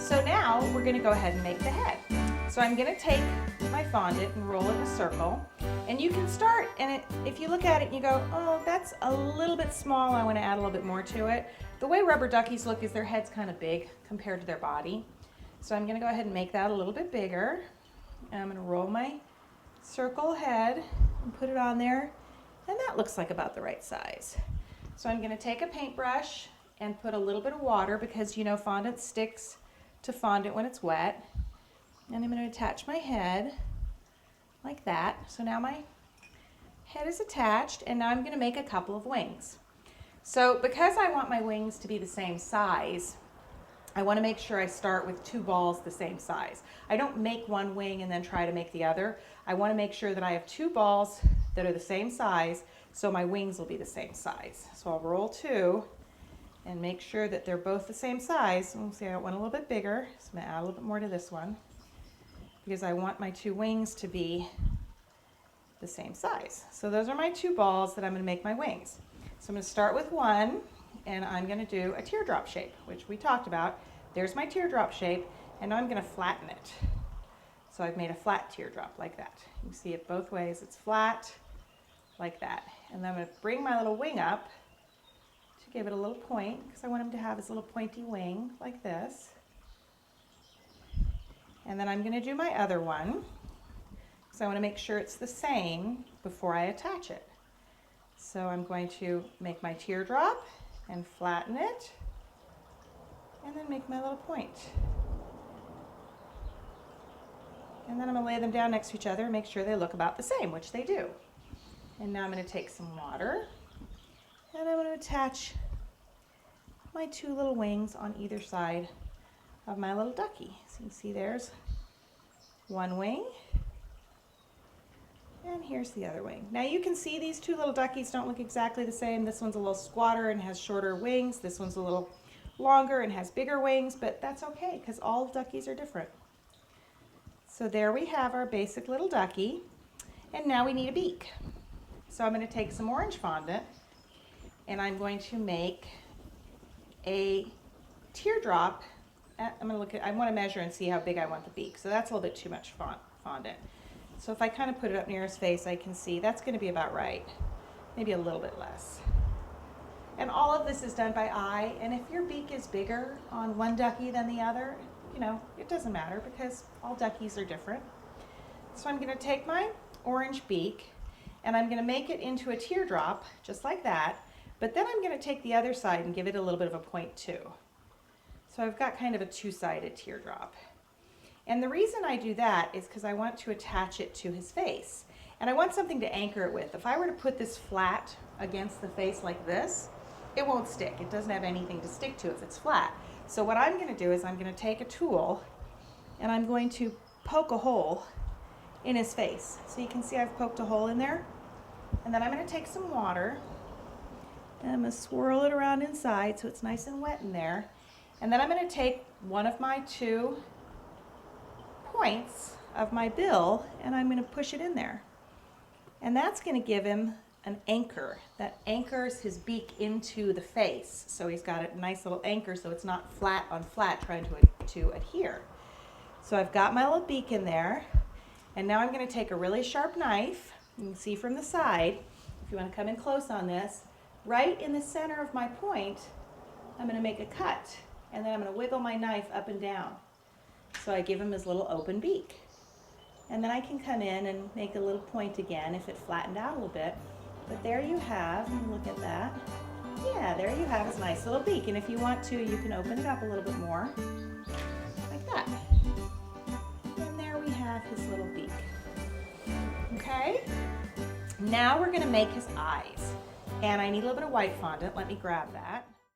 So now we're going to go ahead and make the head. So I'm going to take my fondant and roll it in a circle. And you can start, and if you look at it and you go, oh, that's a little bit small, I want to add a little bit more to it. The way rubber duckies look is their head's kind of big compared to their body. So I'm going to go ahead and make that a little bit bigger. And I'm going to roll my circle head and put it on there. And that looks like about the right size. So I'm going to take a paintbrush and put a little bit of water, because you know fondant sticks to fondant when it's wet. And I'm going to attach my head like that. So now my head is attached, and now I'm going to make a couple of wings. So because I want my wings to be the same size, I want to make sure I start with two balls the same size. I don't make one wing and then try to make the other. I want to make sure that I have two balls that are the same size, so my wings will be the same size. So I'll roll two and make sure that they're both the same size. We'll see, I got one a little bit bigger, so I'm going to add a little bit more to this one, because I want my two wings to be the same size. So those are my two balls that I'm going to make my wings. So I'm going to start with one, and I'm going to do a teardrop shape, which we talked about. There's my teardrop shape, and now I'm going to flatten it. So I've made a flat teardrop like that. You can see it both ways. It's flat like that. And then I'm going to bring my little wing up to give it a little point, because I want him to have his little pointy wing like this. And then I'm going to do my other one, because I want to make sure it's the same before I attach it. So I'm going to make my teardrop and flatten it, and then make my little point. And then I'm going to lay them down next to each other and make sure they look about the same, which they do. And now I'm going to take some water, and I'm going to attach my two little wings on either side of my little ducky. So you can see there's one wing, and here's the other wing. Now you can see these two little duckies don't look exactly the same. This one's a little squatter and has shorter wings. This one's a little longer and has bigger wings, but that's okay, because all duckies are different. So there we have our basic little ducky, and now we need a beak. So I'm going to take some orange fondant, and I'm going to make a teardrop. I want to measure and see how big I want the beak. So that's a little bit too much fondant. So if I kind of put it up near his face, I can see that's going to be about right. Maybe a little bit less. And all of this is done by eye, and if your beak is bigger on one ducky than the other, you know, it doesn't matter, because all duckies are different. So I'm going to take my orange beak, and I'm going to make it into a teardrop, just like that, but then I'm going to take the other side and give it a little bit of a point too. So I've got kind of a two-sided teardrop. And the reason I do that is because I want to attach it to his face. And I want something to anchor it with. If I were to put this flat against the face like this, it won't stick. It doesn't have anything to stick to if it's flat. So what I'm going to do is I'm going to take a tool, and I'm going to poke a hole in his face. So you can see I've poked a hole in there. And then I'm going to take some water, and I'm going to swirl it around inside so it's nice and wet in there. And then I'm going to take one of my two points of my bill, and I'm going to push it in there. And that's going to give him an anchor that anchors his beak into the face. So he's got a nice little anchor, so it's not flat on flat trying to adhere. So I've got my little beak in there, and now I'm going to take a really sharp knife. You can see from the side, if you want to come in close on this, right in the center of my point, I'm going to make a cut, and then I'm going to wiggle my knife up and down. So I give him his little open beak. And then I can come in and make a little point again if it flattened out a little bit. But there you have, and look at that. Yeah, there you have his nice little beak. And if you want to, you can open it up a little bit more, like that. And there we have his little beak. Okay? Now we're going to make his eyes. And I need a little bit of white fondant. Let me grab that.